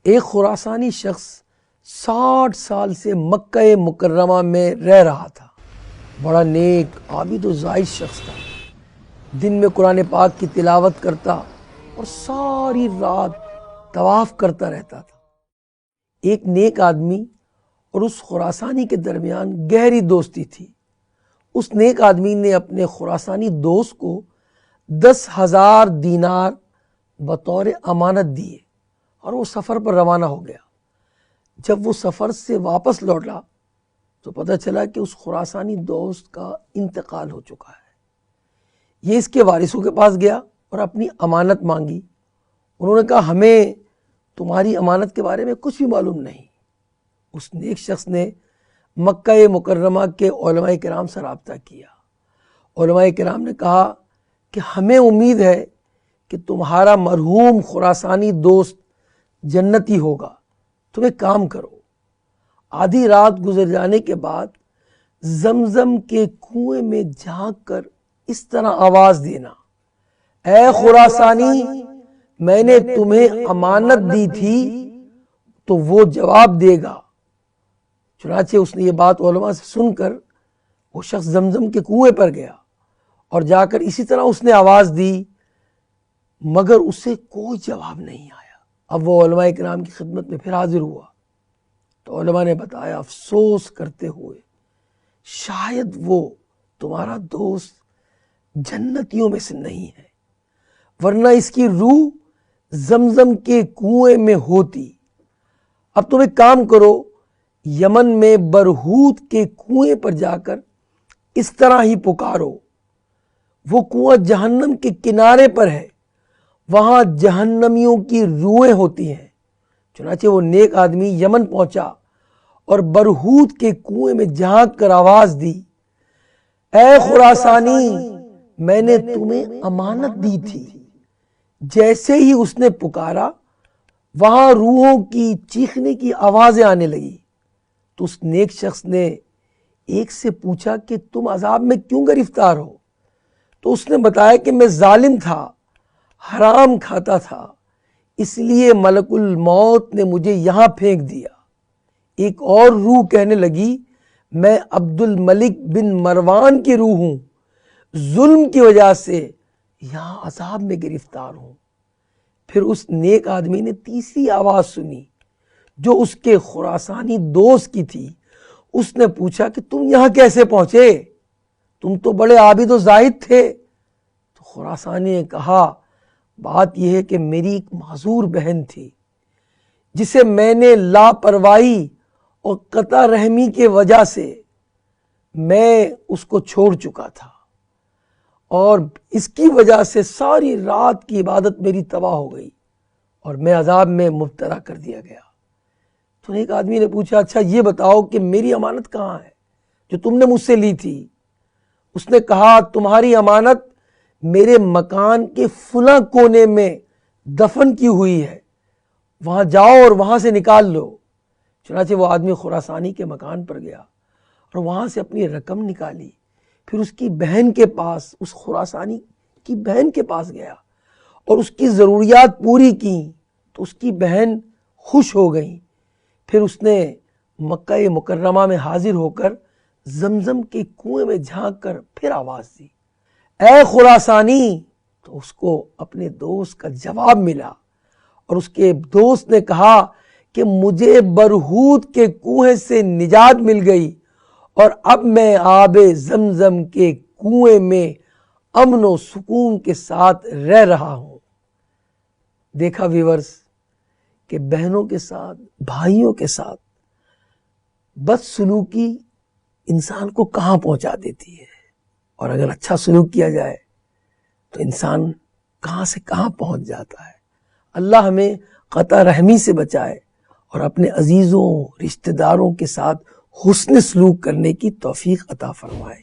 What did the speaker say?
ایک خراسانی شخص 60 سال سے مکہ مکرمہ میں رہ رہا تھا. بڑا نیک عابد و زاہد شخص تھا. دن میں قرآن پاک کی تلاوت کرتا اور ساری رات طواف کرتا رہتا تھا. ایک نیک آدمی اور اس خراسانی کے درمیان گہری دوستی تھی. اس نیک آدمی نے اپنے خراسانی دوست کو 10,000 دینار بطور امانت دیے اور وہ سفر پر روانہ ہو گیا. جب وہ سفر سے واپس لوٹا تو پتہ چلا کہ اس خراسانی دوست کا انتقال ہو چکا ہے. یہ اس کے وارثوں کے پاس گیا اور اپنی امانت مانگی. انہوں نے کہا ہمیں تمہاری امانت کے بارے میں کچھ بھی معلوم نہیں. اس نیک شخص نے مکہ مکرمہ کے علماء کرام سے رابطہ کیا. علماء کرام نے کہا کہ ہمیں امید ہے کہ تمہارا مرحوم خراسانی دوست جنتی ہوگا. تم ایک کام کرو، آدھی رات گزر جانے کے بعد زمزم کے کنویں میں جھانک کر اس طرح آواز دینا، اے خراسانی میں نے تمہیں امانت دی تھی. تو وہ جواب دے گا. چنانچہ اس نے یہ بات علماء سے سن کر وہ شخص زمزم کے کنویں پر گیا اور جا کر اسی طرح اس نے آواز دی، مگر اسے کوئی جواب نہیں آیا. اب وہ علماء کرام کی خدمت میں پھر حاضر ہوا تو علماء نے بتایا افسوس کرتے ہوئے، شاید وہ تمہارا دوست جنتیوں میں سے نہیں ہے، ورنہ اس کی روح زمزم کے کنویں میں ہوتی. اب تم ایک کام کرو، یمن میں برہوت کے کنویں پر جا کر اس طرح ہی پکارو. وہ کنواں جہنم کے کنارے پر ہے، وہاں جہنمیوں کی روحیں ہوتی ہیں. چنانچہ وہ نیک آدمی یمن پہنچا اور برہوت کے کنویں میں جھانک کر آواز دی، اے خراسانی میں نے تمہیں امانت دی تھی. جیسے ہی اس نے پکارا وہاں روحوں کی چیخنے کی آوازیں آنے لگی. تو اس نیک شخص نے ایک سے پوچھا کہ تم عذاب میں کیوں گرفتار ہو؟ تو اس نے بتایا کہ میں ظالم تھا، حرام کھاتا تھا، اس لیے ملک الموت نے مجھے یہاں پھینک دیا. ایک اور روح کہنے لگی، میں عبد الملک بن مروان کی روح ہوں، ظلم کی وجہ سے یہاں عذاب میں گرفتار ہوں. پھر اس نیک آدمی نے تیسری آواز سنی جو اس کے خراسانی دوست کی تھی. اس نے پوچھا کہ تم یہاں کیسے پہنچے؟ تم تو بڑے عابد و زاہد تھے. تو خراسانی نے کہا بات یہ ہے کہ میری ایک معذور بہن تھی جسے میں نے لاپرواہی اور قطع رحمی کے وجہ سے میں اس کو چھوڑ چکا تھا اور اس کی وجہ سے ساری رات کی عبادت میری تباہ ہو گئی اور میں عذاب میں مبتلا کر دیا گیا. تو ایک آدمی نے پوچھا اچھا یہ بتاؤ کہ میری امانت کہاں ہے جو تم نے مجھ سے لی تھی؟ اس نے کہا تمہاری امانت میرے مکان کے فلاں کونے میں دفن کی ہوئی ہے، وہاں جاؤ اور وہاں سے نکال لو. چنانچہ وہ آدمی خراسانی کے مکان پر گیا اور وہاں سے اپنی رقم نکالی. پھر اس کی بہن کے پاس، اس خراسانی کی بہن کے پاس گیا اور اس کی ضروریات پوری کی تو اس کی بہن خوش ہو گئی. پھر اس نے مکہ مکرمہ میں حاضر ہو کر زمزم کے کنویں میں جھانک کر پھر آواز دی، اے خراسانی. تو اس کو اپنے دوست کا جواب ملا اور اس کے دوست نے کہا کہ مجھے برہوت کے کنویں سے نجات مل گئی اور اب میں آب زمزم کے کنویں میں امن و سکون کے ساتھ رہ رہا ہوں. دیکھا ویورز کہ بہنوں کے ساتھ، بھائیوں کے ساتھ بد سلوکی انسان کو کہاں پہنچا دیتی ہے، اور اگر اچھا سلوک کیا جائے تو انسان کہاں سے کہاں پہنچ جاتا ہے. اللہ ہمیں قطع رحمی سے بچائے اور اپنے عزیزوں، رشتہ داروں کے ساتھ حسن سلوک کرنے کی توفیق عطا فرمائے.